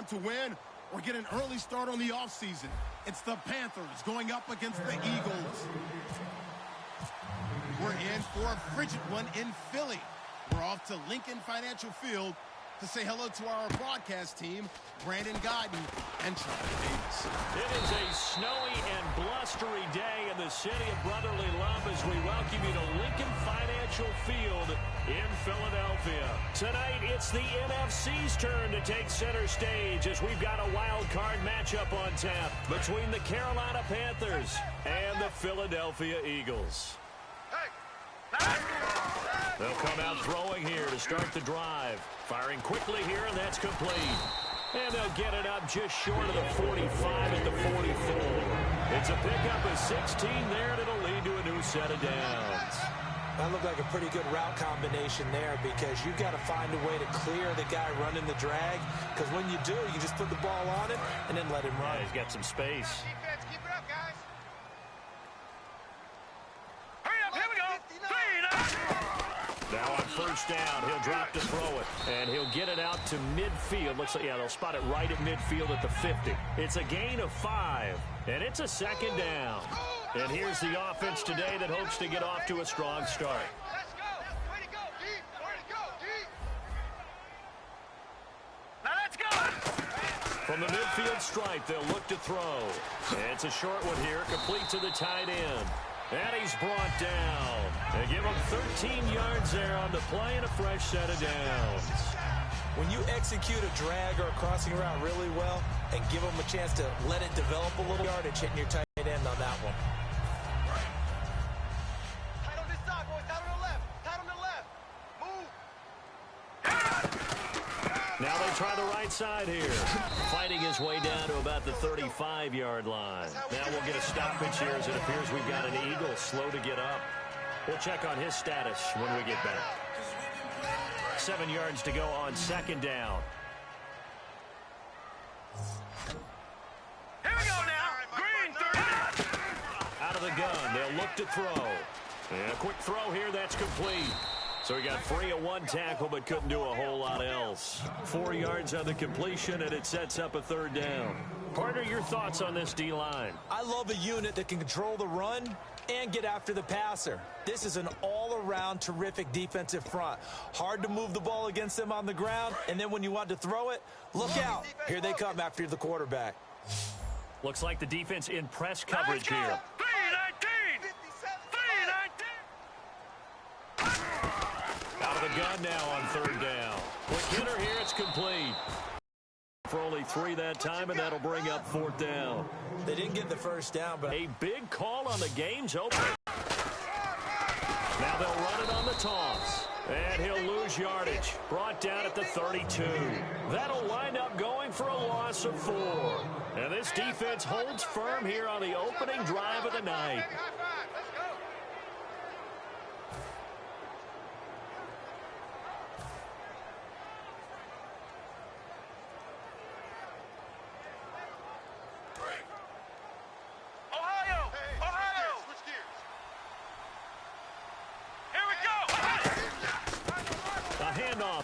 time to win or get an early start on the offseason. It's the Panthers going up against the Eagles. We're in for a frigid one in Philly. We're off to Lincoln Financial Field to say hello to our broadcast team, Brandon Godden and Charlie Davis. It is a snowy and blustery day in the city of brotherly love as we welcome you to Lincoln Financial Field in Philadelphia. Tonight, it's the NFC's turn to take center stage as we've got a wild card matchup on tap between the Carolina Panthers and the Philadelphia Eagles. They'll come out throwing here to start the drive. Firing quickly here, and that's complete. And they'll get it up just short of the 45 at the 44. It's a pickup of 16 there, and it'll lead to a new set of downs. That looked like a pretty good route combination there because you've got to find a way to clear the guy running the drag. Because when you do, you just put the ball on him and then let him run. Yeah, he's got some space. Defense, keep it up, guys. Now on first down, he'll drop to throw it, and he'll get it out to midfield. Looks like, yeah, they'll spot it right at midfield at the 50. It's a gain of 5, and it's a second down. And here's the offense today that hopes to get off to a strong start. Let's go. Way to go, D. Way to go, D. Now let's go. From the midfield stripe, they'll look to throw. And it's a short one here, complete to the tight end. And he's brought down. They give him 13 yards there on the play and a fresh set of downs. When you execute a drag or a crossing route really well and give them a chance to let it develop a little yardage, hitting your tight end on that one. Tight on this side, boys. Tight on the left. Tight on the left. Move. Now they try the right side here. Fighting his way down to about the 35-yard line. Now we'll get a stoppage here as it appears we've got an Eagle slow to get up. We'll check on his status when we get back. 7 yards to go on second down. Here we go now. Green 30. Out of the gun, they'll look to throw. And a quick throw here, that's complete. So he got free of one tackle but couldn't do a whole lot else. 4 yards on the completion, and it sets up a third down. Partner, your thoughts on this D-line? I love a unit that can control the run and get after the passer. This is an all-around terrific defensive front. Hard to move the ball against them on the ground, and then when you want to throw it, look out. Here they come after the quarterback. Looks like the defense in press coverage here. 319. 319. Out of the gun now on third down. Quick hitter here, it's complete. For only 3 that time, and that'll bring up fourth down. They didn't get the first down, but a big call on the game's opener. Now they'll run it on the toss. And he'll lose yardage. Brought down at the 32. That'll wind up going for a loss of 4. And this defense holds firm here on the opening drive of the night.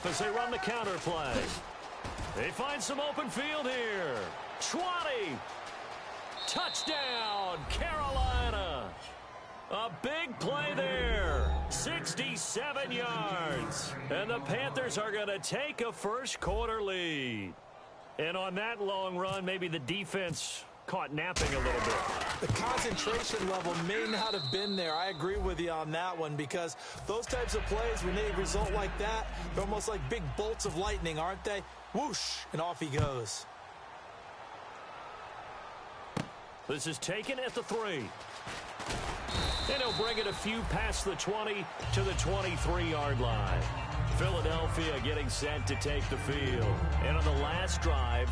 As they run the counter play. They find some open field here. 20. Touchdown, Carolina. A big play there. 67 yards. And the Panthers are going to take a first quarter lead. And on that long run, maybe the defense caught napping a little bit. The concentration level may not have been there. I agree with you on that one because those types of plays, when they result like that, they're almost like big bolts of lightning, aren't they? Whoosh, and off he goes. This is taken at the 3. And he'll bring it a few past the 20 to the 23-yard line. Philadelphia getting set to take the field. And on the last drive,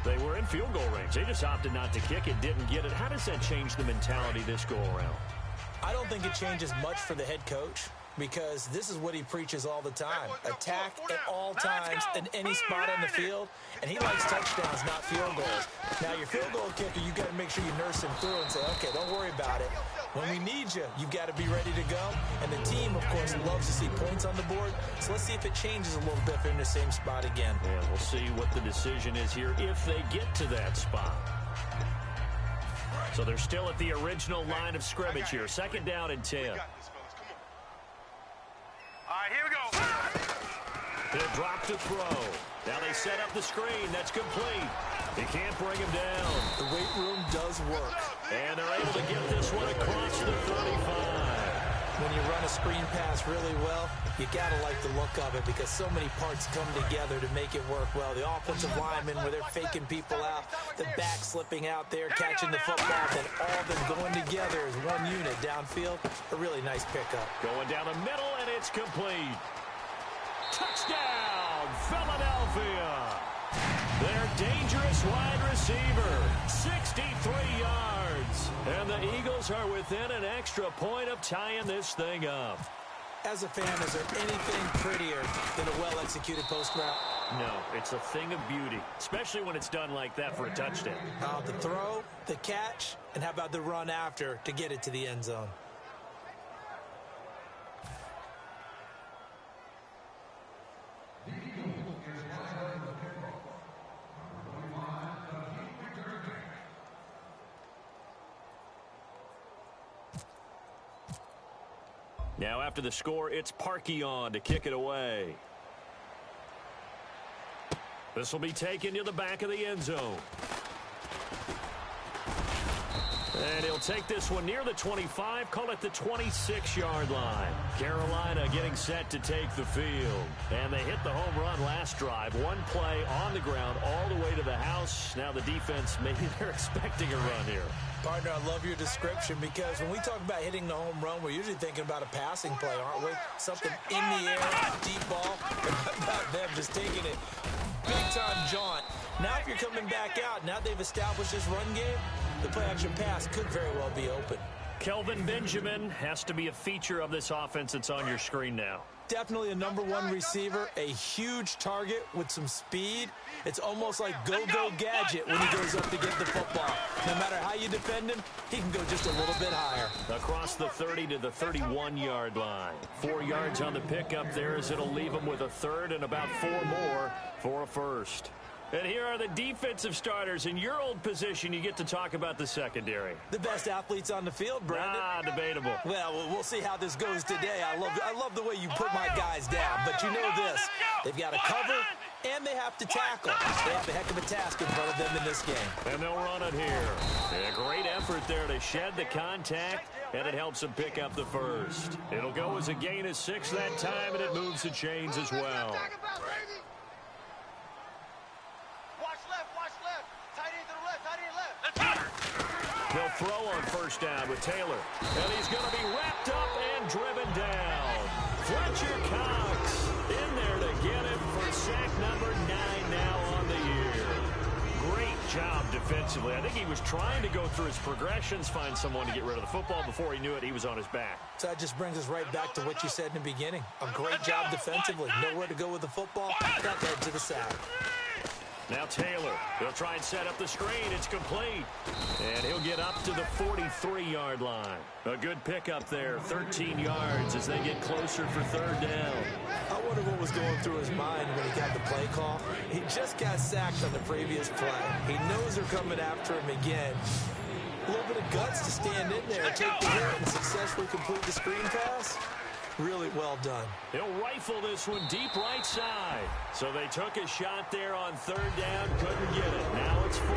they were in field goal range. They just opted not to kick it, didn't get it. How does that change the mentality this go-around? I don't think it changes much for the head coach because this is what he preaches all the time. Attack at all times in any spot on the field, and he likes touchdowns, not field goals. Now, your field goal kicker, you got to make sure you nurse him through and say, okay, don't worry about it. When we need you, you've got to be ready to go. And the team, of course, loves to see points on the board. So let's see if it changes a little bit if they're in the same spot again. Yeah, we'll see what the decision is here if they get to that spot. So they're still at the original line of scrimmage here. Second down and 10. All right, here we go. He'll drop to throw. Now they set up the screen. That's complete. He can't bring him down. The weight room does work. And they're able to get this one across the 45. When you run a screen pass really well, you got to like the look of it because so many parts come together to make it work well. The offensive linemen where they're faking people out, the back slipping out there, catching the football, then all of them going together as one unit downfield. A really nice pickup. Going down the middle, and it's complete. Touchdown, Philadelphia. Their dangerous wide receiver, 63 yards. And the Eagles are within an extra point of tying this thing up. As a fan, is there anything prettier than a well-executed post route? No, it's a thing of beauty, especially when it's done like that for a touchdown. The throw, the catch, and how about the run after to get it to the end zone? Now after the score, it's Parkey on to kick it away. This will be taken to the back of the end zone. And he'll take this one near the 25, call it the 26-yard line. Carolina getting set to take the field. And they hit the home run last drive. One play on the ground all the way to the house. Now the defense, maybe they're expecting a run here. Partner, I love your description because when we talk about hitting the home run, we're usually thinking about a passing play, aren't we? Something in the air, deep ball. About them just taking it big-time jaunt. Now if you're coming back out, now they've established this run game, the play-action pass could very well be open. Kelvin Benjamin has to be a feature of this offense that's on your screen now. Definitely a #1 receiver, a huge target with some speed. It's almost like go-go gadget when he goes up to get the football. No matter how you defend him, he can go just a little bit higher. Across the 30 to the 31-yard line. 4 yards on the pickup there as it'll leave him with a third and about 4 more for a first. And here are the defensive starters. In your old position, you get to talk about the secondary. The best athletes on the field, Brandon. Debatable. Well, we'll see how this goes today. I love the way you put my guys down. But you know this. They've got to cover, and they have to tackle. They have a heck of a task in front of them in this game. And they'll run it here. A great effort there to shed the contact, and it helps them pick up the first. It'll go as a gain of 6 that time, and it moves the chains as well. He'll throw on first down with Taylor. And he's going to be wrapped up and driven down. Fletcher Cox in there to get him for sack number 9 now on the year. Great job defensively. I think he was trying to go through his progressions, find someone to get rid of the football. Before he knew it, he was on his back. So that just brings us right back to what you said in the beginning. A great job defensively. Nowhere to go with the football. That led to the sack. Now Taylor, he'll try and set up the screen. It's complete. And he'll get up to the 43-yard line. A good pickup there, 13 yards as they get closer for third down. I wonder what was going through his mind when he got the play call. He just got sacked on the previous play. He knows they're coming after him again. A little bit of guts to stand in there and take the hit and successfully complete the screen pass. Really well done. He'll rifle this one deep right side. So they took a shot there on third down, couldn't get it. Now it's 4.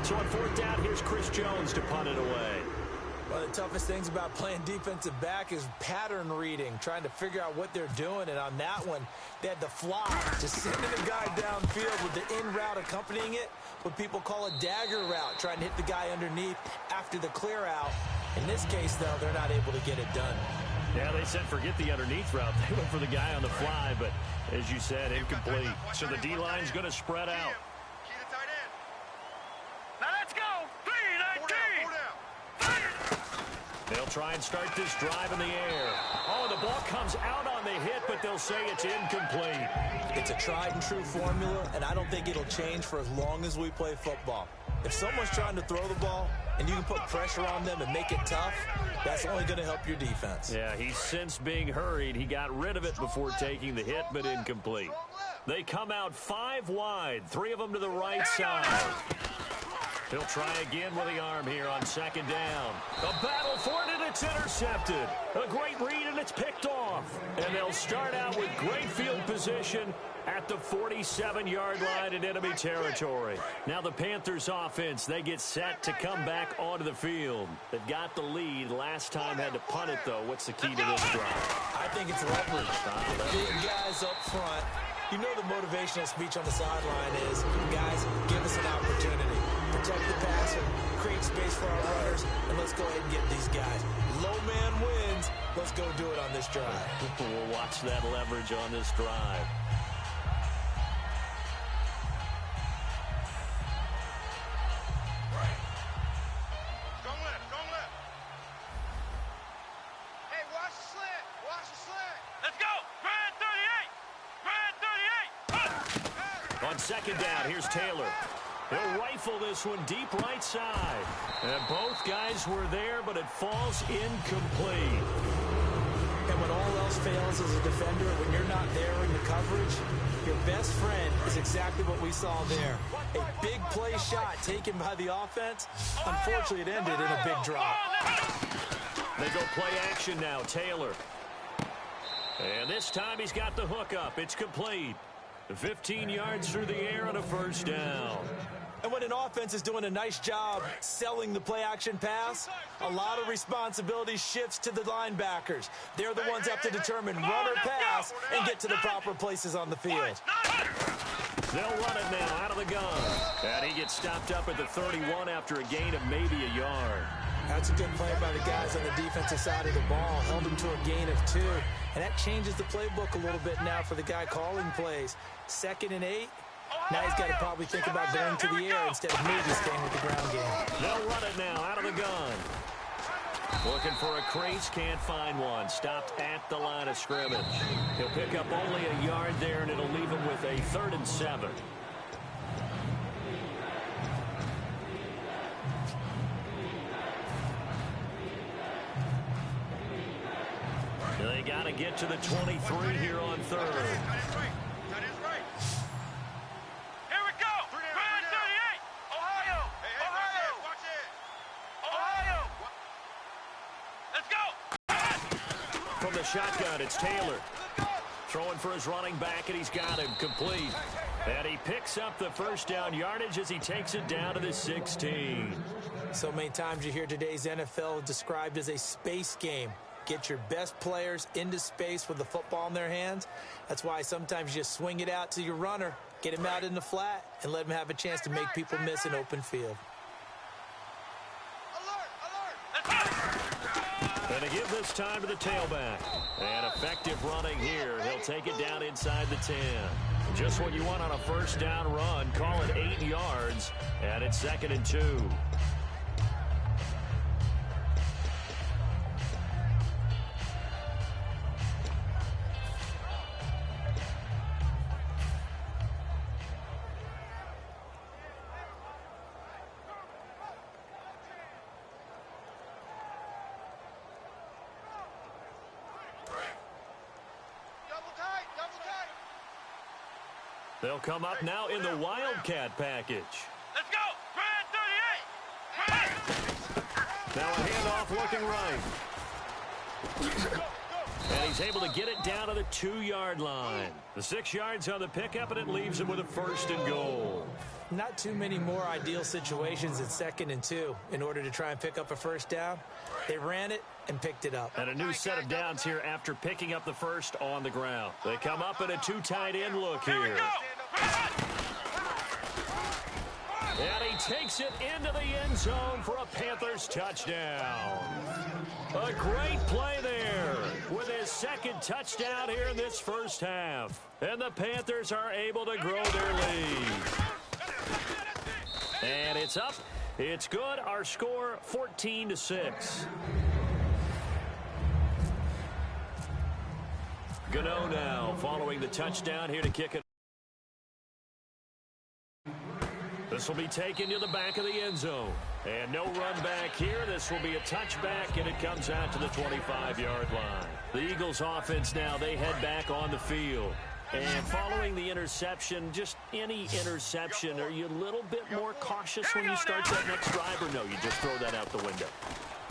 So on fourth down, here's Chris Jones to punt it away. One of the toughest things about playing defensive back is pattern reading, trying to figure out what they're doing. And on that one, they had to fly, just sending the guy downfield with the in route accompanying it, what people call a dagger route, trying to hit the guy underneath after the clear out. In this case, though, they're not able to get it done. Yeah, they said forget the underneath route. They went for the guy on the fly, but as you said, incomplete. So the D-line's going to spread out. Now let's go. 3-19. They'll try and start this drive in the air. Oh, the ball comes out on the hit, but they'll say it's incomplete. It's a tried and true formula, and I don't think it'll change for as long as we play football. If someone's trying to throw the ball, and you can put pressure on them and make it tough, that's only going to help your defense. Yeah, he's since being hurried. He got rid of it before taking the hit, but incomplete. They come out 5 wide, 3 of them to the right side. He'll try again with the arm here on second down. A battle for it, and it's intercepted. A great read, and it's picked off. And they'll start out with great field position at the 47-yard line in enemy territory. Now the Panthers offense, they get set to come back onto the field. They've got the lead. Last time had to punt it, though. What's the key to this drive? I think it's leverage. Big guys up front. You know the motivational speech on the sideline is, guys, give us an opportunity. Protect the passer, create space for our runners, and let's go ahead and get these guys. Low man wins. Let's go do it on this drive. We'll watch that leverage on this drive. On second down, here's Taylor. He'll rifle this one deep right side. And both guys were there, but it falls incomplete. And when all else fails as a defender, when you're not there in the coverage, your best friend is exactly what we saw there. A big play shot taken by the offense. Unfortunately, it ended in a big drop. They go play action now, Taylor. And this time he's got the hook up. It's complete. 15 yards through the air and a first down. And when an offense is doing a nice job selling the play-action pass, a lot of responsibility shifts to the linebackers. They're the ones that have to determine run or pass and get to the proper places on the field. They'll run it now out of the gun. And he gets stopped up at the 31 after a gain of maybe a yard. That's a good play by the guys on the defensive side of the ball. Held him to a gain of 2. And that changes the playbook a little bit now for the guy calling plays. 2nd and 8. Now he's got to probably think about going to the air instead of maybe staying with the ground game. They'll run it now out of the gun. Looking for a crease, can't find one. Stopped at the line of scrimmage. He'll pick up only a yard there, and it'll leave him with a 3rd and 7. They got to get to the 23 here on 3rd. From the shotgun, it's Taylor. Throwing for his running back, and he's got him complete. And he picks up the first down yardage as he takes it down to the 16. So many times you hear today's NFL described as a space game. Get your best players into space with the football in their hands. That's why sometimes you just swing it out to your runner, get him out in the flat, and let him have a chance to make people miss an open field. And to give this time to the tailback. And effective running here. He'll take it down inside the 10. Just what you want on a first down run. Call it 8 yards. And it's 2nd and 2. They'll come up now in the Wildcat package. Let's go! Red 38! Now a handoff looking right. And he's able to get it down to the 2-yard line. The 6 yards on the pickup, and it leaves him with a 1st and goal. Not too many more ideal situations at 2nd and 2 in order to try and pick up a first down. They ran it and picked it up. And a new set of downs here after picking up the first on the ground. They come up in a 2 tight end look here. And he takes it into the end zone for a Panthers touchdown. A great play there with his 2nd touchdown here in this first half. And the Panthers are able to grow their lead. And it's up. It's good. Our score 14-6. Gano now following the touchdown here to kick it. This will be taken to the back of the end zone. And no run back here. This will be a touchback, and it comes out to the 25-yard line. The Eagles offense now, they head back on the field. And following the interception, just any interception, are you a little bit more cautious when you start that next drive, or no, you just throw that out the window?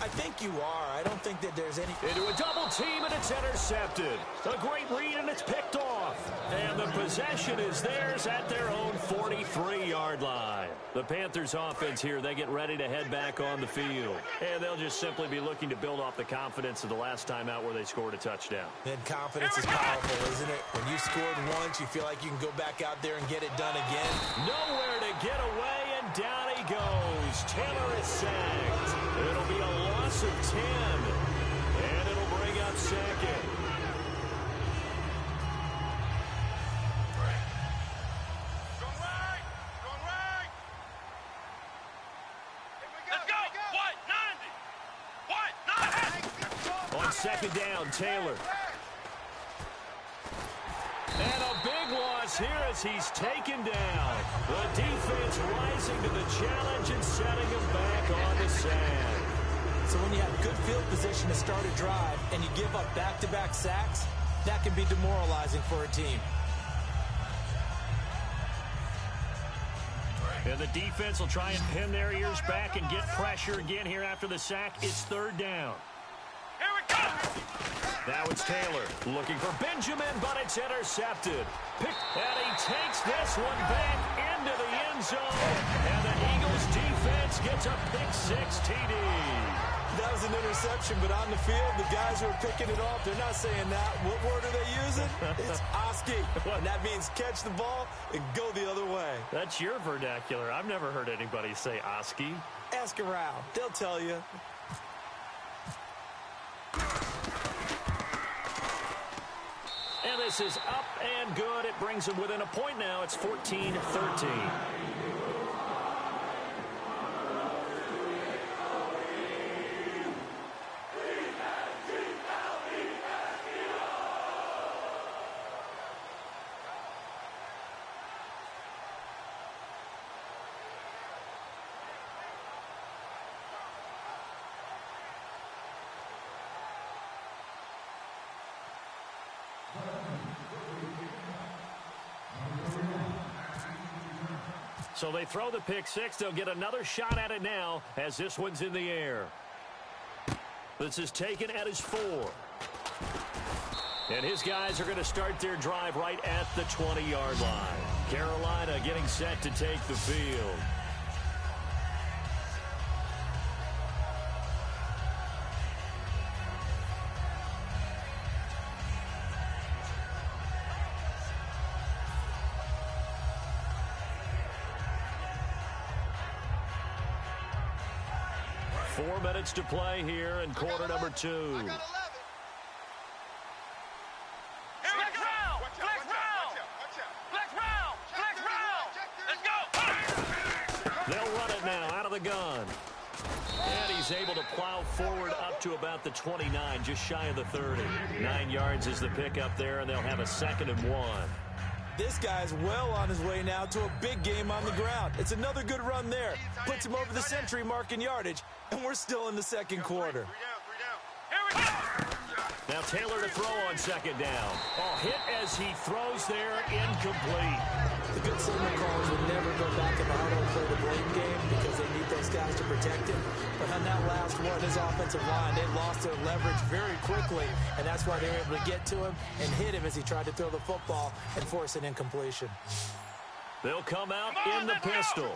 I think you are. I don't think that there's any... Into a double team, and it's intercepted. A great read, and it's picked off. And the possession is theirs at their own 43-yard line. The Panthers offense here, they get ready to head back on the field. And they'll just simply be looking to build off the confidence of the last time out where they scored a touchdown. Then confidence is powerful, isn't it? When you scored once, you feel like you can go back out there and get it done again. Nowhere to get away, and down he goes. Taylor is sacked. It'll be a loss of 10, and it'll bring up second. On second down, Taylor. And a big loss here as he's taken down. The defense rising to the challenge and setting him back on the sand. So when you have good field position to start a drive and you give up back-to-back sacks, that can be demoralizing for a team. And the defense will try and pin their ears back and get pressure again here after the sack. It's third down. Here we go! Now it's Taylor looking for Benjamin, but it's intercepted. And he takes this one back into the end zone. And the Eagles defense gets a pick-6 TD. That was an interception, but on the field, the guys who are picking it off, they're not saying that. What word are they using? It's Oski. And that means catch the ball and go the other way. That's your vernacular. I've never heard anybody say Oski. Ask around. They'll tell you. And this is up and good. It brings them within a point now. It's 14-13. So they throw the pick-6. They'll get another shot at it now as this one's in the air. This is taken at his 4. And his guys are going to start their drive right at the 20-yard line. Carolina getting set to take the field. Four minutes to play here in quarter number 2. Here we go! Flex round! Let's go! They'll run it now out of the gun. And he's able to plow forward up to about the 29, just shy of the 30. 9 yards is the pickup there, and they'll have a 2nd and 1. This guy's well on his way now to a big game on the ground. It's another good run there. Puts him over the century mark in yardage, and we're still in the second quarter. Here we go! Now Taylor to throw on 2nd down. Oh, hit as he throws there, incomplete. The good signal callers would never go back in the huddle and play the blame game because they need those guys to protect him. But on that last one, his offensive line, they lost their leverage very quickly, and that's why they were able to get to him and hit him as he tried to throw the football and force an incompletion. They'll come out in the pistol.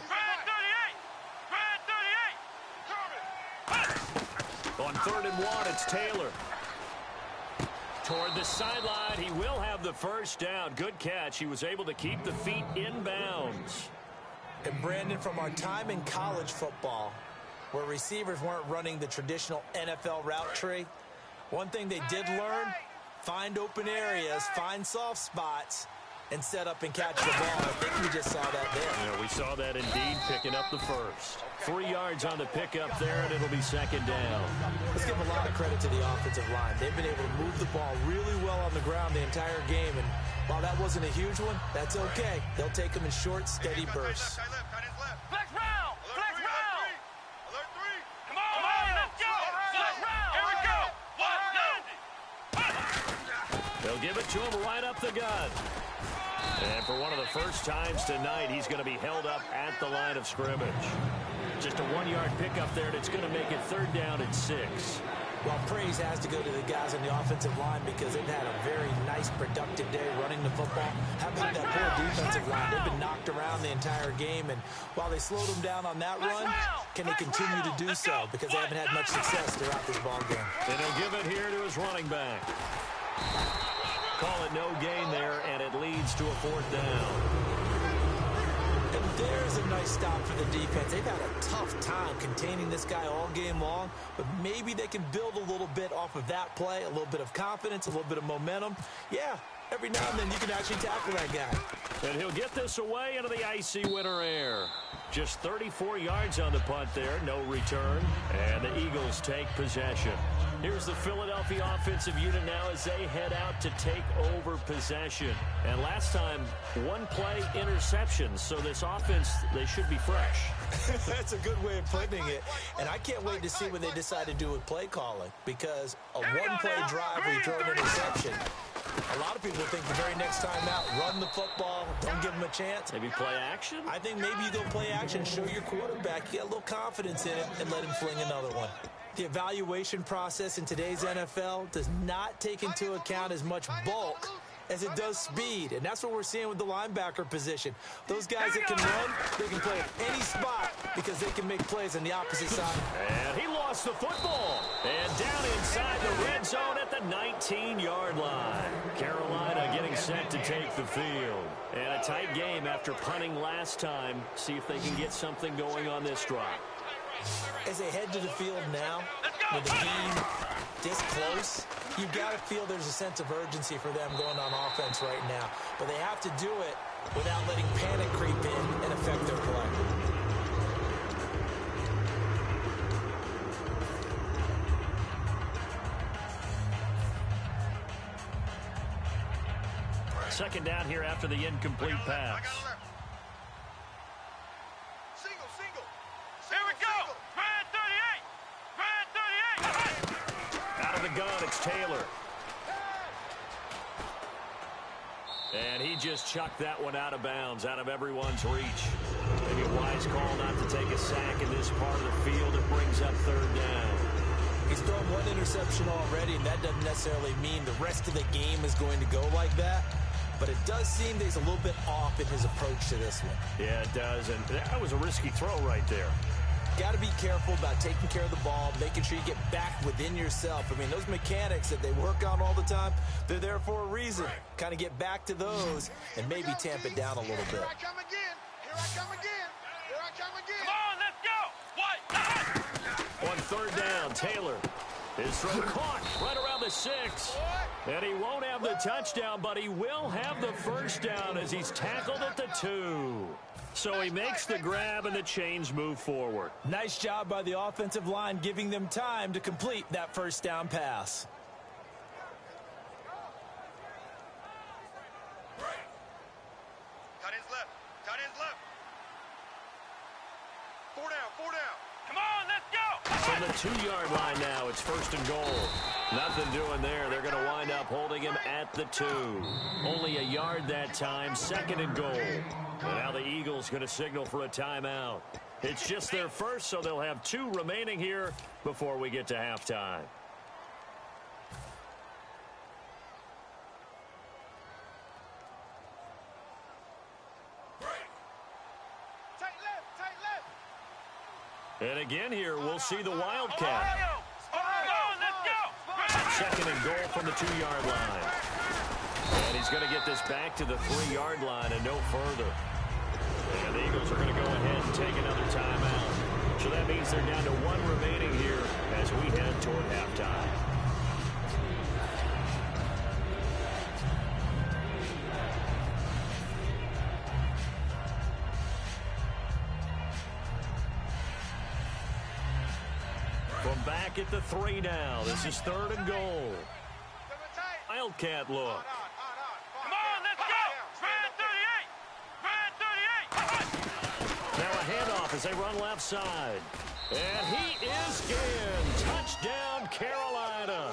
On 3rd and 1, it's Taylor. Toward the sideline, he will have the first down. Good catch. He was able to keep the feet in bounds. And Brandon, from our time in college football, where receivers weren't running the traditional NFL route tree, one thing they did learn, find open areas, find soft spots, and set up and catch the ball. I think we just saw that there. Yeah, we saw that indeed, picking up the first. 3 yards on the pickup there, and it'll be 2nd down. Let's give a lot of credit to the offensive line. They've been able to move the ball really well on the ground the entire game, and while that wasn't a huge one, that's okay. They'll take them in short, steady bursts. Cut his left. give it to him right up the gut. And for one of the first times tonight, he's going to be held up at the line of scrimmage. Just a 1-yard pickup there, and it's going to make it 3rd down and 6. Well, praise has to go to the guys on the offensive line because they've had a very nice, productive day running the football. How about that poor defensive line? They've been knocked around the entire game, and while they slowed them down on that run, can they continue to do so? Because they haven't had much success throughout this ball game. And he'll give it here to his running back. Call it no gain there, and it leads to a 4th down. And there's a nice stop for the defense. They've had a tough time containing this guy all game long, but maybe they can build a little bit off of that play, a little bit of confidence, a little bit of momentum. Yeah, every now and then you can actually tackle that guy. And he'll get this away into the icy winter air. Just 34 yards on the punt there, no return, and the Eagles take possession. Here's the Philadelphia offensive unit now as they head out to take over possession. And last time, 1 play interception, so this offense, they should be fresh. That's a good way of putting it. And I can't wait to see what they decide to do with play calling, because a 1-play drive where you throw an interception, a lot of people think the very next time out, run the football, don't give them a chance. Maybe play action? I think maybe you go play action, show your quarterback, you get a little confidence in it, and let him fling another one. The evaluation process in today's NFL does not take into account as much bulk as it does speed, and that's what we're seeing with the linebacker position. Those guys that can run, they can play at any spot because they can make plays on the opposite side. And he lost the football. And down inside the red zone at the 19-yard line. Carolina getting set to take the field. And a tight game after punting last time. See if they can get something going on this drive. As they head to the field now, with the game this close, you've got to feel there's a sense of urgency for them going on offense right now. But they have to do it without letting panic creep in and affect their play. Second down here after the incomplete pass. Here we go. Brand 38. Out of the gun, it's Taylor. And he just chucked that one out of bounds, out of everyone's reach. Maybe a wise call not to take a sack in this part of the field. It brings up 3rd down. He's thrown 1 interception already, and that doesn't necessarily mean the rest of the game is going to go like that. But it does seem that he's a little bit off in his approach to this one. Yeah, it does, and that was a risky throw right there. Got to be careful about taking care of the ball, making sure you get back within yourself. I mean, those mechanics that they work on all the time, they're there for a reason. Kind of get back to those and maybe tamp it down a little bit. Here I come again. Here I come again. Here I come again. Come on, let's go. What? On 3rd down, Taylor. His throw caught right around the 6. And he won't have the touchdown, but he will have the 1st down as he's tackled at the 2. So he makes the grab and the chains move forward. Nice job by the offensive line giving them time to complete that 1st down pass. Tight ends left. Tight ends left. 4 down. 4 down. Come on, let's go. From the 2-yard line now, it's 1st and goal. Nothing doing there. They're going to wind up holding him at the 2. Only a yard that time, 2nd and goal. And now the Eagles going to signal for a timeout. It's just their first, so they'll have 2 remaining here before we get to halftime. Tight left. Tight left. And again here, we'll see the Wildcat. Come on, let's go. 2nd and goal from the 2-yard line. And he's going to get this back to the 3-yard line and no further. And the Eagles are going to go ahead and take another timeout. So that means they're down to 1 remaining here as we head toward halftime. From back at the 3 now, this is 3rd and goal. Wildcat look. Come on, let's go. Brand 38. Brand 38. Now a handoff as they run left side. And he is in. Touchdown, Carolina.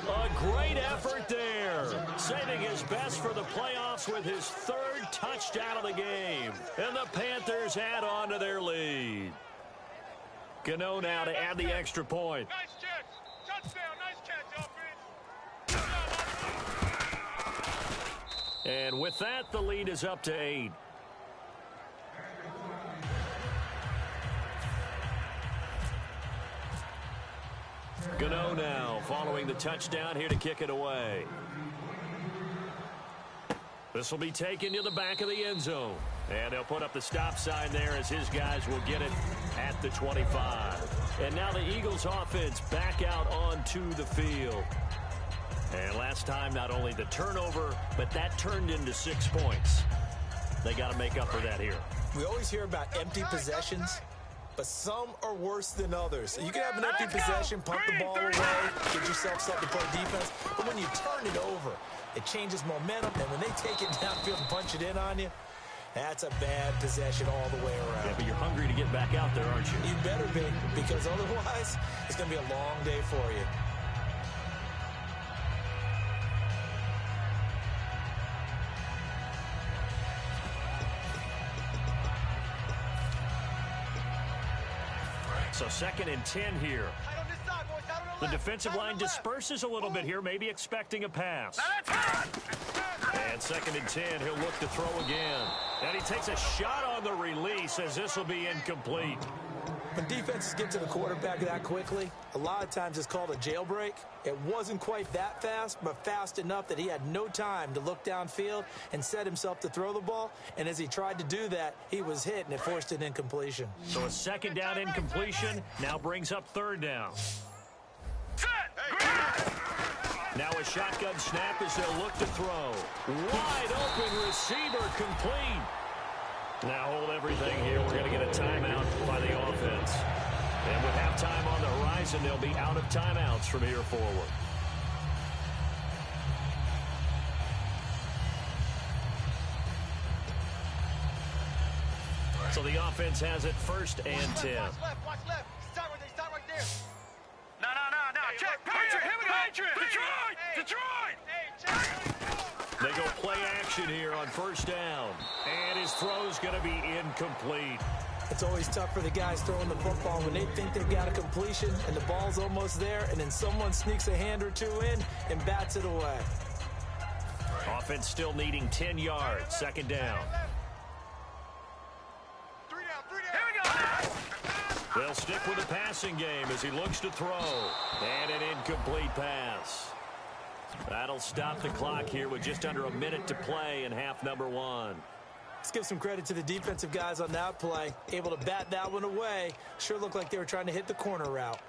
A great effort there. So playing his best for the playoffs with his 3rd touchdown of the game. And the Panthers add on to their lead. Gano now to add the extra point. Nice catch. Touchdown. Nice catch, offense. And with that, the lead is up to 8. Gano now following the touchdown here to kick it away. This will be taken to the back of the end zone. And they'll put up the stop sign there as his guys will get it at the 25. And now the Eagles offense back out onto the field. And last time, not only the turnover, but that turned into 6 points. They got to make up for that here. We always hear about empty possessions, but some are worse than others. So you can have an empty possession, pump the ball away, get yourself something to play defense. But when you turn it over, it changes momentum. And when they take it downfield and punch it in on you, that's a bad possession all the way around. Yeah, but you're hungry to get back out there, aren't you? You better be, because otherwise, it's going to be a long day for you. So 2nd and 10 here. The defensive line disperses a little bit here, maybe expecting a pass. And 2nd and 10, he'll look to throw again. And he takes a shot on the release as this will be incomplete. When defenses get to the quarterback that quickly, a lot of times it's called a jailbreak. It wasn't quite that fast, but fast enough that he had no time to look downfield and set himself to throw the ball. And as he tried to do that, he was hit, and it forced an incompletion. So a 2nd down incompletion now brings up 3rd down. Now a shotgun snap as they'll look to throw. Wide open receiver complete. Now hold everything here. We're going to get a timeout by the offense. And with halftime on the horizon, they'll be out of timeouts from here forward. So the offense has it 1st and 10. Watch left. Start right there. No. Check. Patriot. Here we go. Detroit. They go play action here on 1st down. And his throw's going to be incomplete. It's always tough for the guys throwing the football when they think they've got a completion and the ball's almost there, and then someone sneaks a hand or two in and bats it away. Offense still needing 10 yards. 2nd down. 3 down. Here we go. They'll stick with the passing game as he looks to throw. And an incomplete pass. That'll stop the clock here with just under a minute to play in half number 1. Let's give some credit to the defensive guys on that play. Able to bat that one away. Sure looked like they were trying to hit the corner route.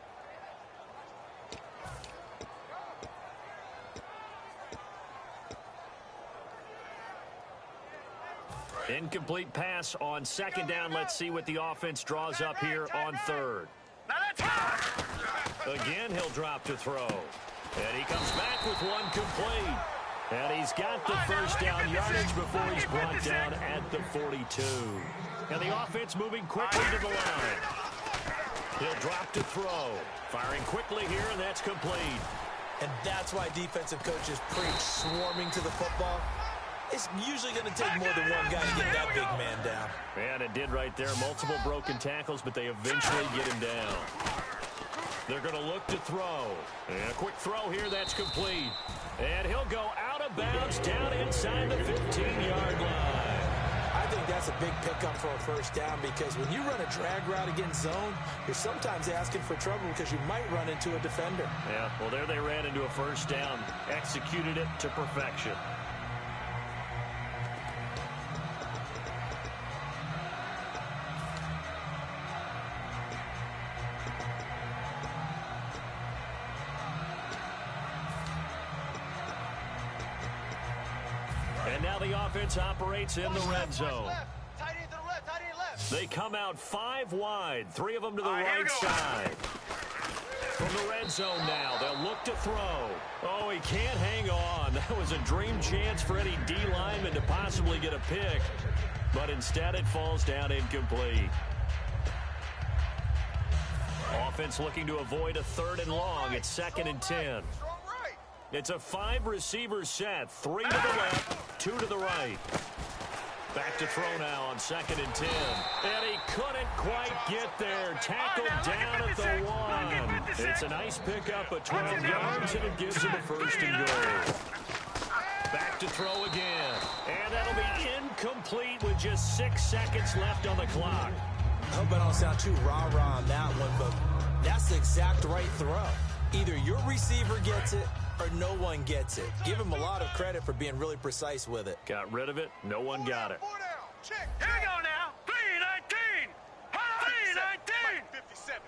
Incomplete pass on 2nd down. Let's see what the offense draws up here on 3rd. Again, he'll drop to throw. And he comes back with one complete. And he's got the 1st down yardage before he's brought down at the 42. And the offense moving quickly to the line. He'll drop to throw. Firing quickly here, and that's complete. And that's why defensive coaches preach swarming to the football. It's usually going to take more than one guy to get that big man down. And it did right there. Multiple broken tackles, but they eventually get him down. They're going to look to throw. And a quick throw here, that's complete. And he'll go out of bounds down inside the 15-yard line. I think that's a big pickup for a 1st down, because when you run a drag route against zone, you're sometimes asking for trouble because you might run into a defender. Yeah, well, there they ran into a 1st down. Executed it to perfection. And now the offense operates in the red zone. Tight end to the left. They come out 5 wide, 3 of them to the right side. From the red zone now, they'll look to throw. Oh, he can't hang on. That was a dream chance for any D lineman to possibly get a pick. But instead it falls down incomplete. Offense looking to avoid a 3rd and long. It's 2nd and 10. It's a 5-receiver set. 3 to the left, 2 to the right. Back to throw now on 2nd and 10. And he couldn't quite get there. Tackled down at the 1. It's a nice pickup of 12 yards, and it gives him a 1st and goal. Back to throw again. And that'll be incomplete with just 6 seconds left on the clock. I hope I don't sound too rah-rah on that one, but that's the exact right throw. Either your receiver gets it or no one gets it. Give him a lot of credit for being really precise with it. Got rid of it. No one got it. Here we go now. 3-19.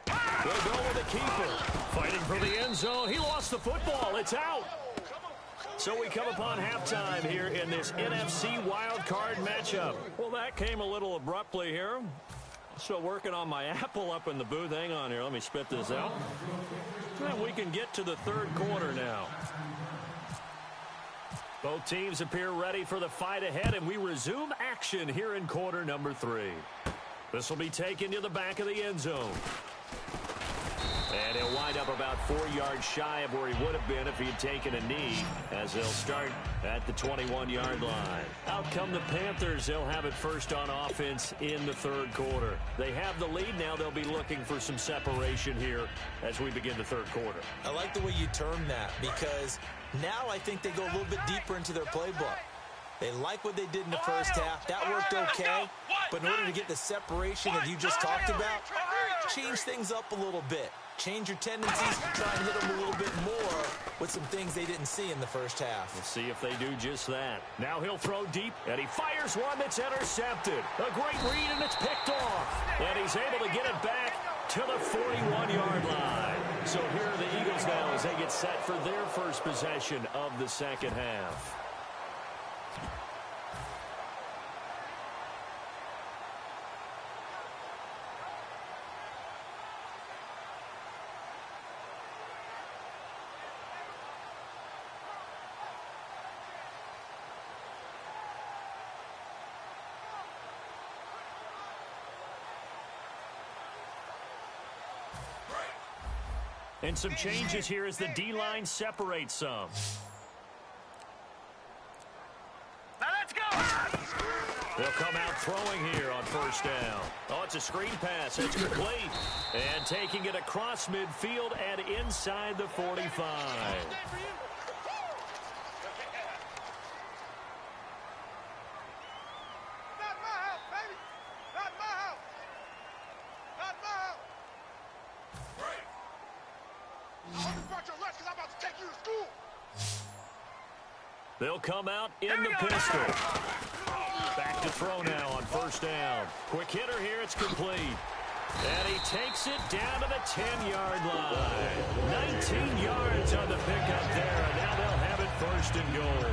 3-19. We'll go with the keeper. Fighting for the end zone. He lost the football. It's out. So we come upon halftime here in this NFC wildcard matchup. Well, that came a little abruptly here. Still working on my apple up in the booth. Hang on here. Let me spit this out. And we can get to the 3rd quarter now. Both teams appear ready for the fight ahead, and we resume action here in quarter number 3. This will be taken to the back of the end zone. And he'll wind up about 4 yards shy of where he would have been if he had taken a knee, as they'll start at the 21-yard line. Out come the Panthers. They'll have it first on offense in the 3rd quarter. They have the lead now. They'll be looking for some separation here as we begin the 3rd quarter. I like the way you term that, because now I think they go a little bit deeper into their playbook. They like what they did in the first half. That worked okay. But in order to get the separation that you just talked about, change things up a little bit. Change your tendencies, try and hit them a little bit more with some things they didn't see in the first half. We'll see if they do just that. Now he'll throw deep, and he fires one that's intercepted. A great read, and it's picked off. And he's able to get it back to the 41-yard line. So here are the Eagles now as they get set for their first possession of the 2nd half. And some changes here as the D-line separates some. Now let's go. They'll come out throwing here on 1st down. Oh, it's a screen pass. It's complete. And taking it across midfield and inside the 45. They'll come out in the pistol. Back to throw now on 1st down. Quick hitter here. It's complete. And he takes it down to the 10-yard line. 19 yards on the pickup there. And now they'll have it 1st and goal.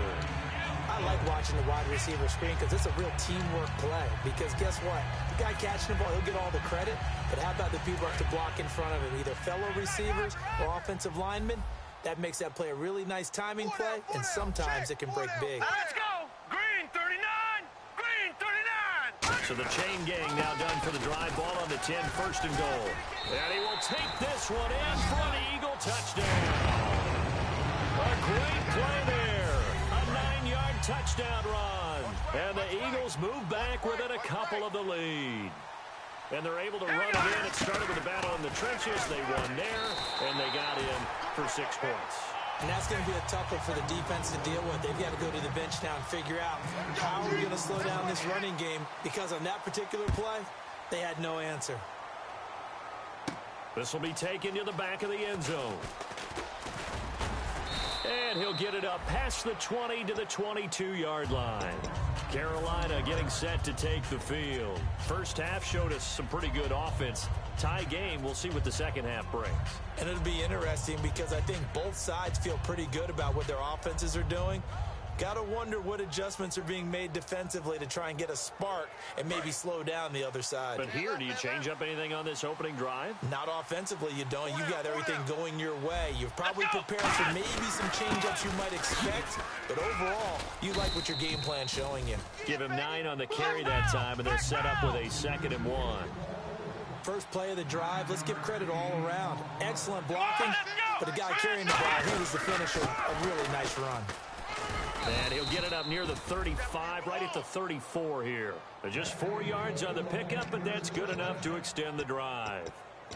I like watching the wide receiver screen because it's a real teamwork play. Because guess what? The guy catching the ball, he'll get all the credit. But how about the people have to block in front of him, either fellow receivers or offensive linemen? That makes that play a really nice timing play, and sometimes it can break big. Now let's go. Green 39. Green 39. So the chain gang now done for the drive. Ball on the 10, 1st and goal. And he will take this one in for an Eagle touchdown. A great play there. A 9-yard touchdown run. And the Eagles move back within a couple of the lead. And they're able to run it in. It started with a battle in the trenches. They won there, and they got in for 6 points. And that's going to be a tough one for the defense to deal with. They've got to go to the bench now and figure out how are we going to slow down this running game, because on that particular play, they had no answer. This will be taken to the back of the end zone. And he'll get it up past the 20 to the 22-yard line. Carolina getting set to take the field. First half showed us some pretty good offense. Tie game. We'll see what the second half brings. And it'll be interesting because I think both sides feel pretty good about what their offenses are doing. Got to wonder what adjustments are being made defensively to try and get a spark and maybe slow down the other side. But here, do you change up anything on this opening drive? Not offensively, you don't. You got everything going your way. You've probably prepared for maybe some change-ups you might expect, but overall, you like what your game plan's showing you. Give him 9 on the carry that time, and they're set up with a 2nd and 1. First play of the drive, let's give credit all around. Excellent blocking, but the guy carrying the ball, he was the finisher. A really nice run. And he'll get it up near the 35, right at the 34 here. Just 4 yards on the pickup, but that's good enough to extend the drive.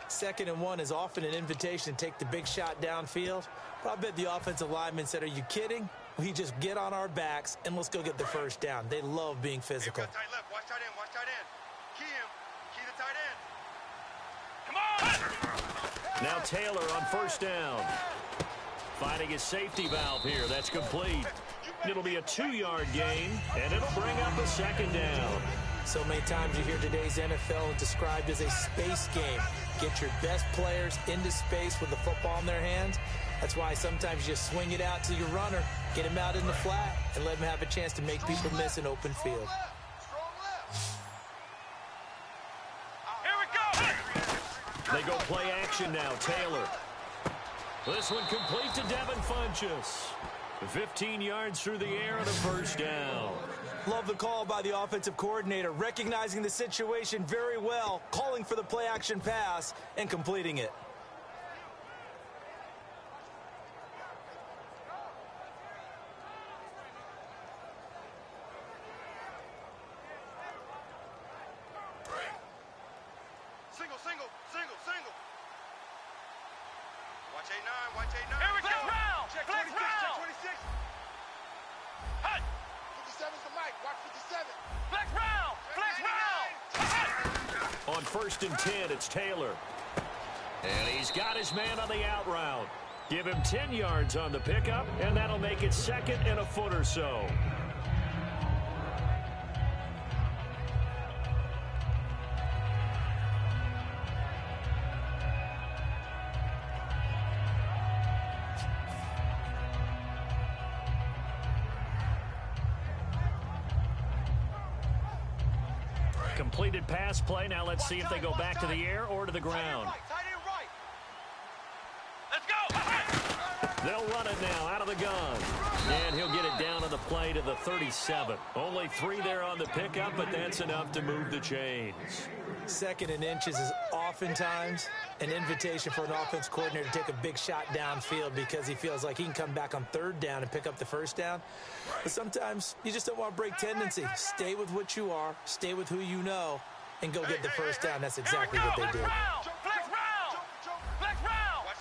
2nd and 1 is often an invitation to take the big shot downfield. But I bet the offensive lineman said, are you kidding? We just get on our backs and let's go get the first down. They love being physical. Hey, tight left. Watch tight end. Watch tight end. Key him. Key the tight end. Come on! Now Taylor on first down. Finding his safety valve here. That's complete. It'll be a 2-yard gain, and it'll bring up a 2nd down. So many times you hear today's NFL described as a space game. Get your best players into space with the football in their hands. That's why sometimes you just swing it out to your runner, get him out in the flat, and let him have a chance to make people miss an open field. Here we go! They go play action now. Taylor. This one complete to Devin Funchess. 15 yards through the air and a first down. Love the call by the offensive coordinator, recognizing the situation very well, calling for the play-action pass, and completing it. Single. Watch 8-9, watch 8-9. Here we go! Check 26, check 26. Hut! 57's the mic, watch 57. Flex round! On 1st and 10, it's Taylor. And he's got his man on the out route. Give him 10 yards on the pickup, and that'll make it 2nd and a foot or so. Completed pass play. Now let's see if they go back to the air or to the ground. Tight end right. Let's go! They'll run it now out of the gun. And he'll get it down on the play to the 37. Only 3 there on the pickup, but that's enough to move the chains. 2nd and inches is oftentimes an invitation for an offense coordinator to take a big shot downfield because he feels like he can come back on 3rd down and pick up the first down. But sometimes you just don't want to break tendency. Stay with what you are, stay with who you know, and go get the first down. That's exactly what they did. Flex round!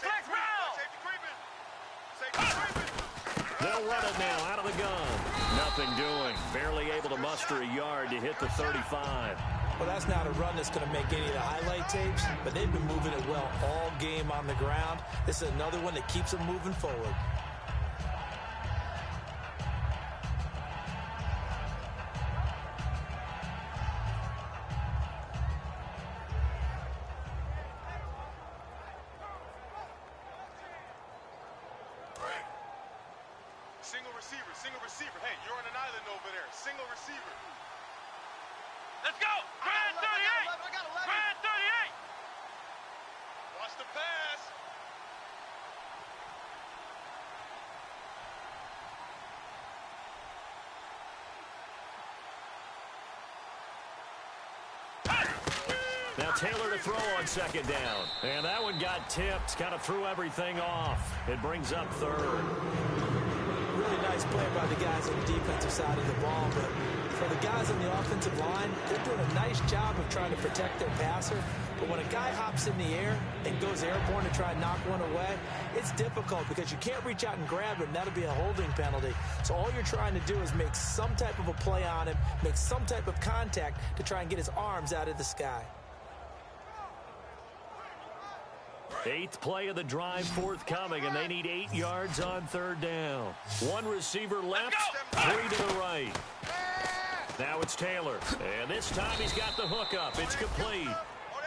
Safety creeping! They'll run it now out of the gun. Nothing doing. Barely able to muster a yard to hit the 35. Well, that's not a run that's going to make any of the highlight tapes, but they've been moving it well all game on the ground. This is another one that keeps them moving forward. Single receiver. Hey, you're on an island over there. Single receiver. Let's go! Grand 38! Grand 38! Watch the pass. Now Taylor to throw on 2nd down. And that one got tipped. Kind of threw everything off. It brings up 3rd. Really nice play by the guys on the defensive side of the ball, but for the guys on the offensive line, they're doing a nice job of trying to protect their passer. But when a guy hops in the air and goes airborne to try and knock one away, it's difficult because you can't reach out and grab him. That'll be a holding penalty. So all you're trying to do is make some type of a play on him, make some type of contact to try and get his arms out of the sky. 8th play of the drive forthcoming, and they need 8 yards on 3rd down. 1 receiver left, 3 to the right. Now it's Taylor, and this time he's got the hook up. It's complete.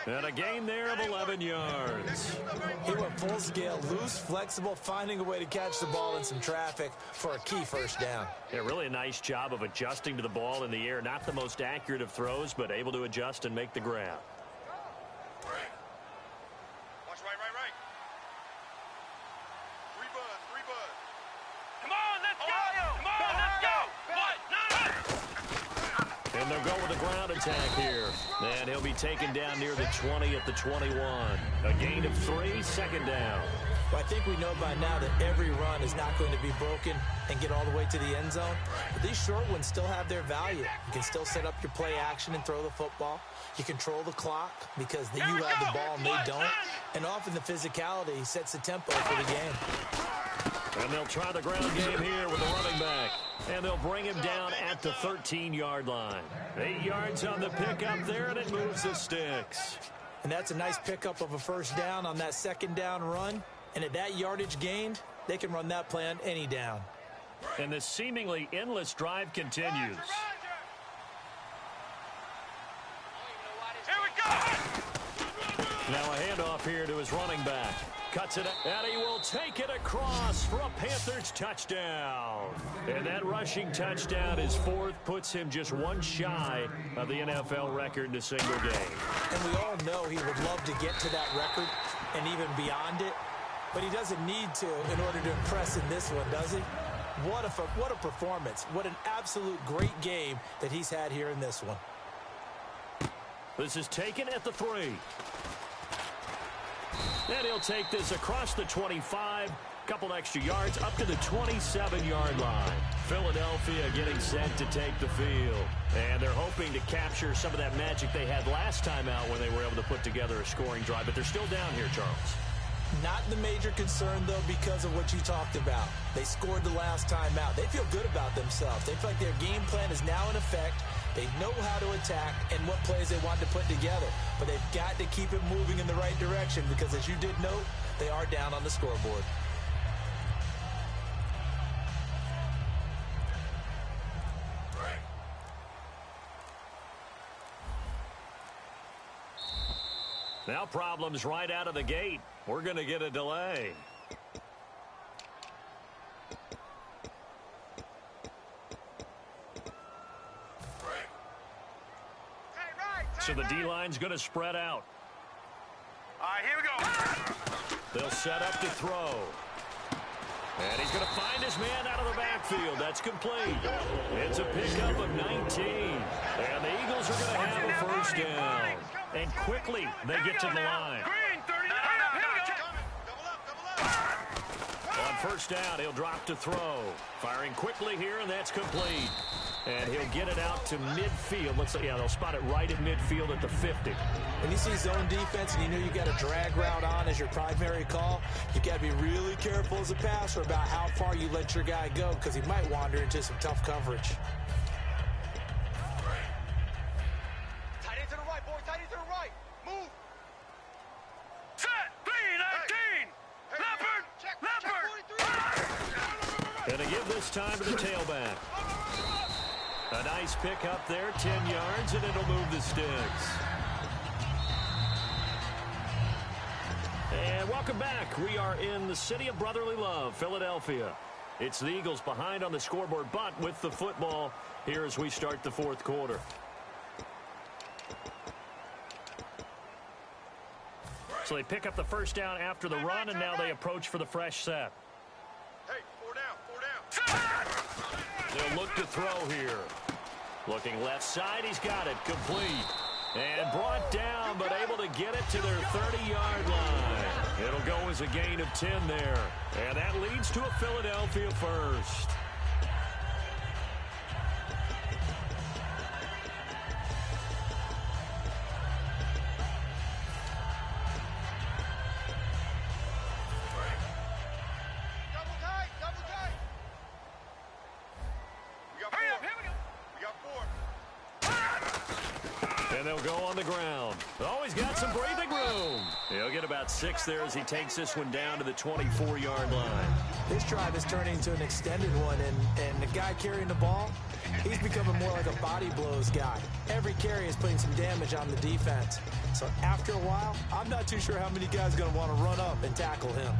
And a gain there of 11 yards. He went full scale, loose, flexible, finding a way to catch the ball in some traffic for a key first down. Yeah, really a nice job of adjusting to the ball in the air. Not the most accurate of throws, but able to adjust and make the grab. They'll go with the ground attack here. And he'll be taken down near the 20 at the 21. A gain of 3, second down. Well, I think we know by now that every run is not going to be broken and get all the way to the end zone. But these short ones still have their value. You can still set up your play action and throw the football. You control the clock because you have the ball and they don't. And often the physicality sets the tempo for the game. And they'll try the ground game here with the running back. And they'll bring him down at the 13-yard line. 8 yards on the pickup there, and it moves the sticks. And that's a nice pickup of a first down on that second down run. And at that yardage gained, they can run that play on any down. And this seemingly endless drive continues. Here we go! Now a handoff here to his running back. Cuts it, and he will take it across for a Panthers touchdown. And that rushing touchdown, his 4th, puts him just 1 shy of the NFL record in a single game. And we all know he would love to get to that record and even beyond it. But he doesn't need to in order to impress in this one, does he? What a performance. What an absolute great game that he's had here in this one. This is taken at the 3. And he'll take this across the 25, couple extra yards, up to the 27-yard line. Philadelphia getting set to take the field. And they're hoping to capture some of that magic they had last time out when they were able to put together a scoring drive. But they're still down here, Charles. Not the major concern, though, because of what you talked about. They scored the last time out. They feel good about themselves. They feel like their game plan is now in effect. They know how to attack and what plays they want to put together. But they've got to keep it moving in the right direction because, as you did note, they are down on the scoreboard. Now problems right out of the gate. We're going to get a delay. So the D-line's going to spread out. All right, here we go. They'll set up to throw. And he's going to find his man out of the backfield. That's complete. It's a pickup of 19. And the Eagles are going to have a first down. And quickly, they get to the line. On first down, he'll drop to throw. Firing quickly here, and that's complete. And he'll get it out to midfield. They'll spot it right at midfield at the 50. When you see zone defense and you know you got a drag route on as your primary call, you got to be really careful as a passer about how far you let your guy go because he might wander into some tough coverage. Tight end to the right, boy. Tight end to the right. Move. Set. 3-19. Leopard. And to give this time to the tailback. A nice pick up there, 10 yards, and it'll move the sticks. And welcome back. We are in the city of brotherly love, Philadelphia. It's the Eagles behind on the scoreboard, but with the football here as we start the 4th quarter. So they pick up the first down after the run, and now they approach for the fresh set. Hey, 4 down. They'll look to throw here. Looking left side, he's got it, complete. And brought down, but able to get it to their 30-yard line. It'll go as a gain of 10 there. And that leads to a Philadelphia first. Double tight. We got 4. Here we go. We got 4. And they'll go on the ground. Oh, he's got some breathing room. He'll get about 6 there as he takes this one down to the 24-yard line. This drive is turning into an extended one, and the guy carrying the ball, he's becoming more like a body blows guy. Every carry is putting some damage on the defense. So after a while, I'm not too sure how many guys are going to want to run up and tackle him.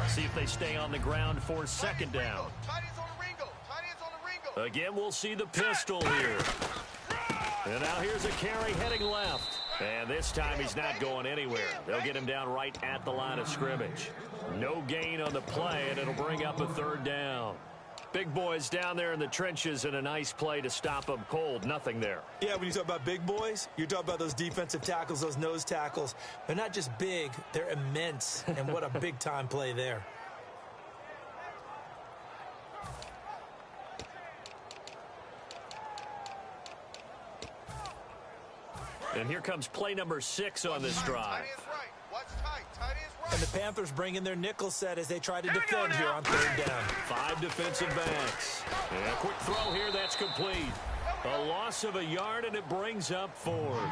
See if they stay on the ground for second down. Tight ends on the Ringo. Tight ends on the Ringo. Again, we'll see the pistol here. And now here's a carry heading left. And this time he's not going anywhere. They'll get him down right at the line of scrimmage. No gain on the play, and it'll bring up a 3rd down. Big boys down there in the trenches, and a nice play to stop them cold. Nothing there. Yeah, when you talk about big boys, you're talking about those defensive tackles, those nose tackles. They're not just big, they're immense. And what a big-time play there. And here comes play number 6 on this drive. And the Panthers bring in their nickel set as they try to defend here on 3rd down. 5 defensive backs. And a quick throw here, that's complete. A loss of a yard, and it brings up 4th.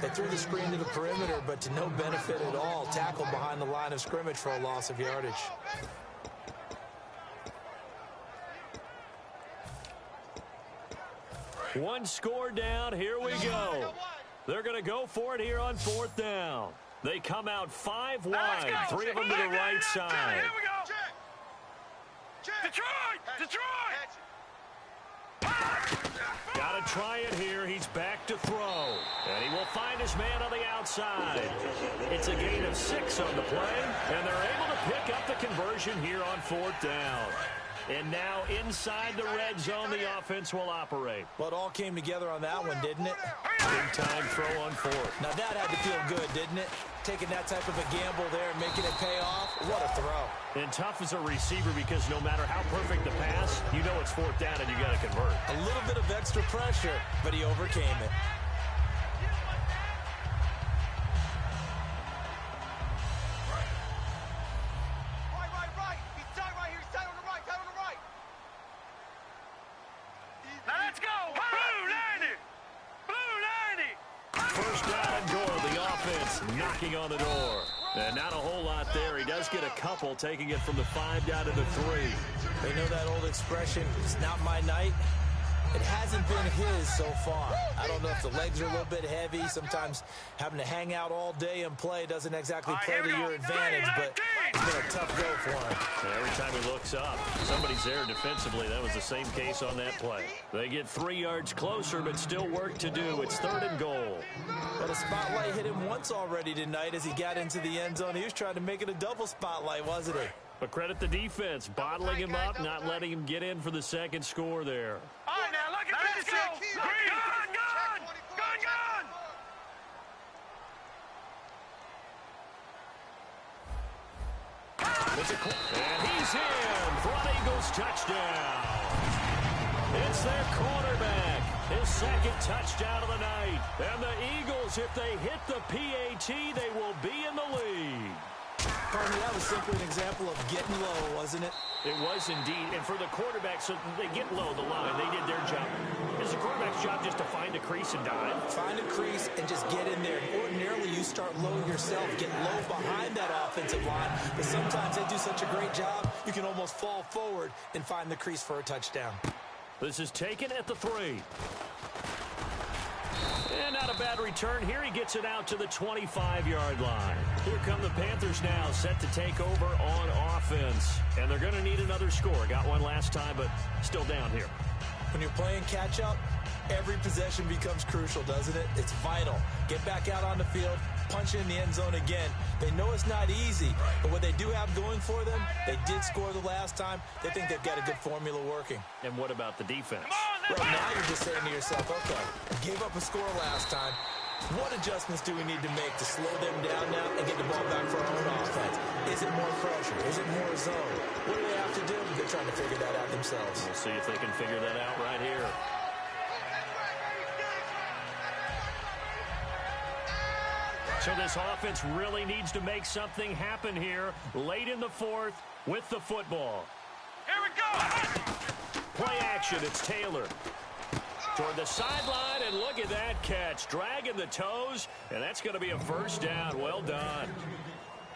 They threw the screen to the perimeter, but to no benefit at all. Tackled behind the line of scrimmage for a loss of yardage. One score down, here we go. They're going to go for it here on 4th down. They come out 5 wide, 3 of them to the right side. Here we go. Detroit! Got to try it here. He's back to throw. And he will find his man on the outside. It's a gain of 6 on the play, and they're able to pick up the conversion here on 4th down. And now inside the red zone, the offense will operate. Well, it all came together on that one, didn't it? Big-time throw on 4th. Now, that had to feel good, didn't it? Taking that type of a gamble there and making it pay off. What a throw. And tough as a receiver because no matter how perfect the pass, you know it's 4th down and you got to convert. A little bit of extra pressure, but he overcame it. Right. He's tight right here. He's tight on the right. Now let's go. Blue 90. 1st down and goal. The offense knocking on the door. And not a whole lot there. He does get a couple, taking it from the 5 down to the 3. They know that old expression, it's not my night. It hasn't been his so far. I don't know if the legs are a little bit heavy. Sometimes having to hang out all day and play doesn't exactly play to your advantage, but it's been a tough go for him. And every time he looks up, somebody's there defensively. That was the same case on that play. They get 3 yards closer, but still work to do. It's 3rd and goal. But a spotlight hit him once already tonight as he got into the end zone. He was trying to make it a double spotlight, wasn't he? But credit the defense, bottling him up, not letting him get in for the 2nd score there. All right, now look at this. Gun. And he's in for an Eagles touchdown. It's their quarterback, his 2nd touchdown of the night. And the Eagles, if they hit the PAT, they will be in the lead. Pardon me, that was simply an example of getting low, wasn't it? It was indeed. And for the quarterback, so they get low the line. They did their job. It's the quarterback's job just to find a crease and dive. Find a crease and just get in there. Ordinarily, you start low yourself, get low behind that offensive line. But sometimes they do such a great job, you can almost fall forward and find the crease for a touchdown. This is taken at the 3. And not a bad return here. He gets it out to the 25-yard line. Here come the Panthers now, set to take over on offense. And they're going to need another score. Got one last time, but still down here. When you're playing catch-up, every possession becomes crucial, doesn't it? It's vital. Get back out on the field, punch in the end zone again. They know it's not easy, but what they do have going for them, they did score the last time. They think they've got a good formula working. And what about the defense? Well, now you're just saying to yourself, okay, gave up a score last time. What adjustments do we need to make to slow them down now and get the ball back for our own offense? Is it more pressure? Is it more zone? What do they have to do? They're trying to figure that out themselves. We'll see if they can figure that out right here. So this offense really needs to make something happen here late in the 4th with the football. Here we go. Play action, it's Taylor. Toward the sideline, and look at that catch. Dragging the toes, and that's going to be a 1st down. Well done.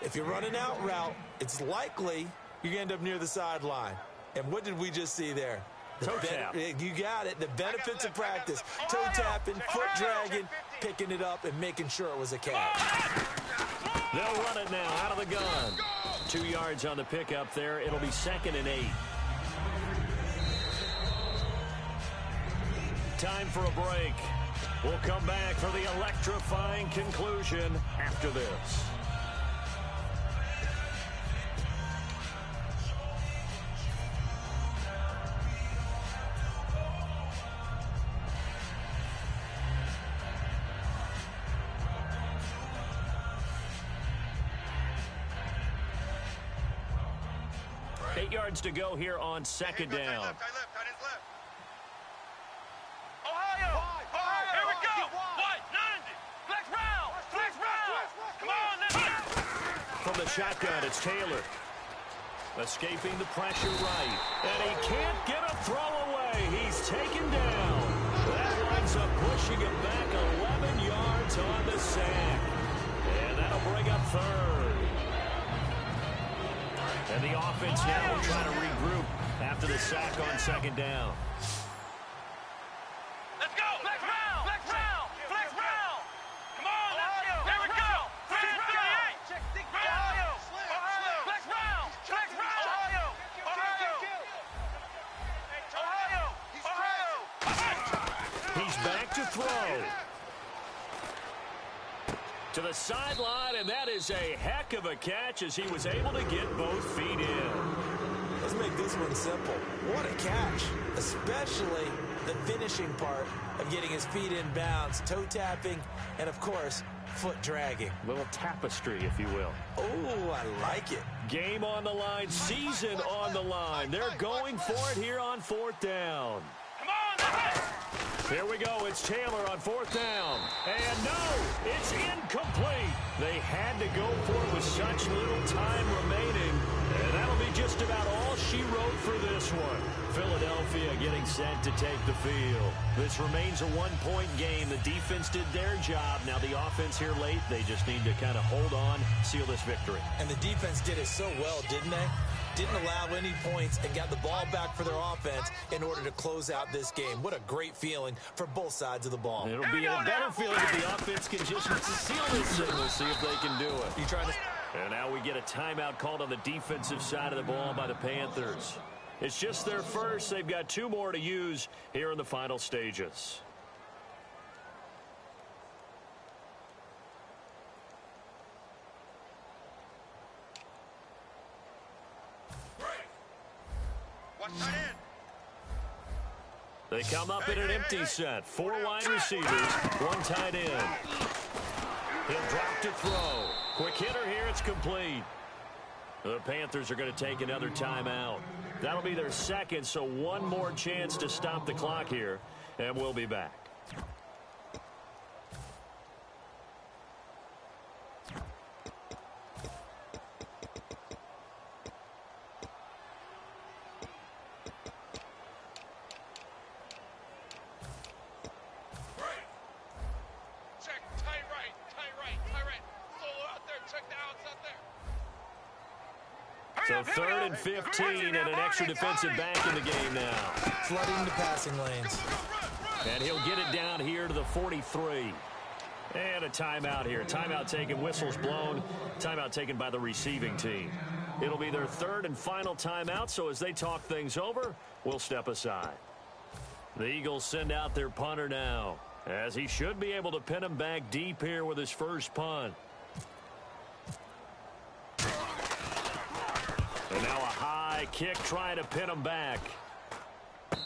If you're running out route, it's likely you're going to end up near the sideline. And what did we just see there? Toe tap. You got it. The benefits of practice. Toe tapping, foot dragging, picking it up, and making sure it was a catch. They'll run it now out of the gun. 2 yards on the pickup there. It'll be 2nd and 8. Time for a break. We'll come back for the electrifying conclusion after this. Eight yards to go here on second down. Tight left. Ohio! Here we go! What? 90! Flex round! Come on, let's go! From the shotgun, it's Taylor. Escaping the pressure right. And he can't get a throw away. He's taken down. That winds up pushing him back 11 yards on the sack. And that'll bring up third. And the offense now will try to regroup after the sack on second down. Let's go! Flex round! Come on, let's go! Here we go! Flex 38! Ohio! Flex round! Ohio! He's back to throw. To the sideline, and that is a heck of a catch as he was able to get both feet in. Let's make this one simple. What a catch, especially the finishing part of getting his feet in bounds, toe tapping, and of course, foot dragging. Little tapestry, if you will. Oh, I like it. Game on the line, season on the line. They're going for it here on fourth down. Come on, let's go! Here we go. It's Taylor on fourth down. And no, it's incomplete. They had to go for it with such little time remaining. And that'll be just about all she wrote for this one. Philadelphia getting set to take the field. This remains a one-point game. The defense did their job. Now the offense here late, they just need to kind of hold on, seal this victory. And the defense did it so well, didn't they? Didn't allow any points and got the ball back for their offense in order to close out this game. What a great feeling for both sides of the ball. It'll be a better feeling if the offense can just seal this thing. We'll see if they can do it. You trying to... And now we get a timeout called on the defensive side of the ball by the Panthers. It's just their first. They've got two more to use here in the final stages. They come up in an empty set. Four wide receivers, one tight end. He'll drop to throw. Quick hitter here, it's complete. The Panthers are going to take another timeout. That'll be their second, so one more chance to stop the clock here, and we'll be back. So 3rd and 15 and an extra defensive back in the game now. Flooding the passing lanes. And he'll get it down here to the 43. And a timeout here. Timeout taken, whistles blown. Timeout taken by the receiving team. It'll be their third and final timeout, so as they talk things over, we'll step aside. The Eagles send out their punter now, as he should be able to pin him back deep here with his first punt. And now a high kick trying to pin him back.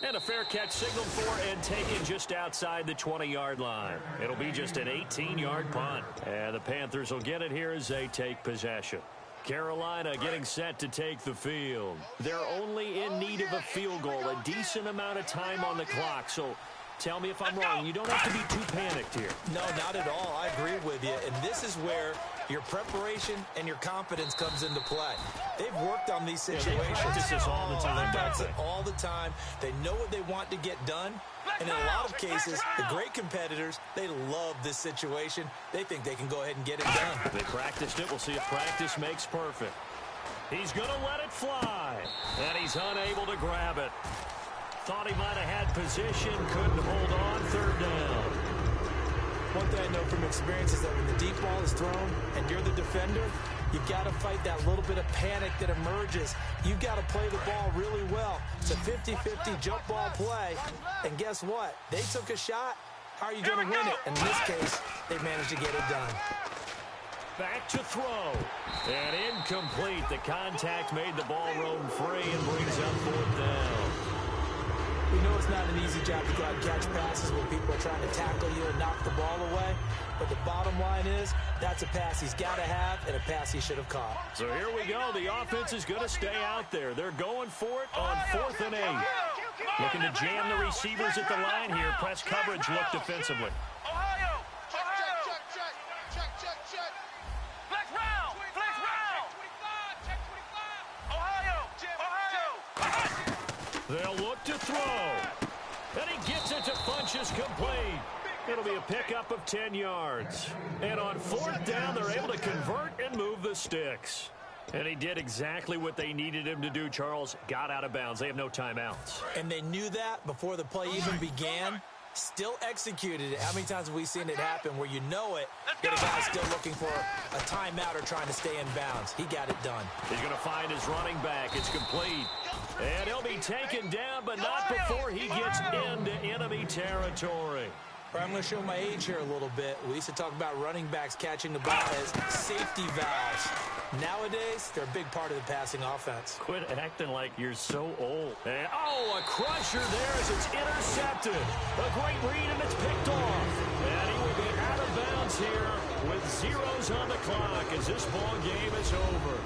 And a fair catch signaled for and taken just outside the 20-yard line. It'll be just an 18-yard punt. And the Panthers will get it here as they take possession. Carolina getting set to take the field. They're only in need of a field goal, a decent amount of time on the clock. So tell me if I'm wrong. You don't have to be too panicked here. No, not at all. I agree with you. And this is where your preparation and your confidence comes into play. They've worked on these situations. They practice this all the time. They practice it all the time. They know what they want to get done. And in a lot of cases, the great competitors, they love this situation. They think they can go ahead and get it done. They practiced it. We'll see if practice makes perfect. He's going to let it fly. And he's unable to grab it. Thought he might have had position. Couldn't hold on. Third down. One thing I know from experience is that when the deep ball is thrown and you're the defender, you've got to fight that little bit of panic that emerges. You've got to play the ball really well. It's a 50-50 jump ball play. And guess what? They took a shot, how are you going to win it? And in this case, they managed to get it done. Back to throw. And incomplete. The contact made the ball roam free and brings up 4th down. We know it's not an easy job to go out and catch passes when people are trying to tackle you and knock the ball away. But the bottom line is, that's a pass he's got to have and a pass he should have caught. So here we go. The offense is going to stay out there. They're going for it on 4th and 8. Looking to jam the receivers at the line here. Press coverage look defensively. Ohio! Check. Flex round! Check 25! Ohio! They'll look to throw. And he gets it to Funchess complete. It'll be a pickup of 10 yards. And on 4th down, they're able to convert and move the sticks. And he did exactly what they needed him to do, Charles. Got out of bounds. They have no timeouts. And they knew that before the play even began. Still executed it. How many times have we seen it happen where you know it, but a guy's still looking for a timeout or trying to stay in bounds? He got it done. He's going to find his running back. It's complete. And he'll be taken down, but not before he gets into enemy territory. I'm going to show my age here a little bit. We used to talk about running backs catching the ball as safety valves. Nowadays, they're a big part of the passing offense. Quit acting like you're so old. And, a crusher there as it's intercepted. A great read, and it's picked off. And he will be out of bounds here with zeros on the clock as this ball game is over.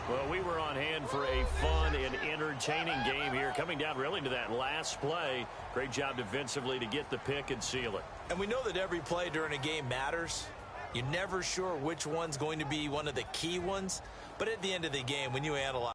Well, we were on hand for a fun and entertaining game here, coming down really to that last play. Great job defensively to get the pick and seal it. And we know that every play during a game matters. You're never sure which one's going to be one of the key ones. But at the end of the game, when you analyze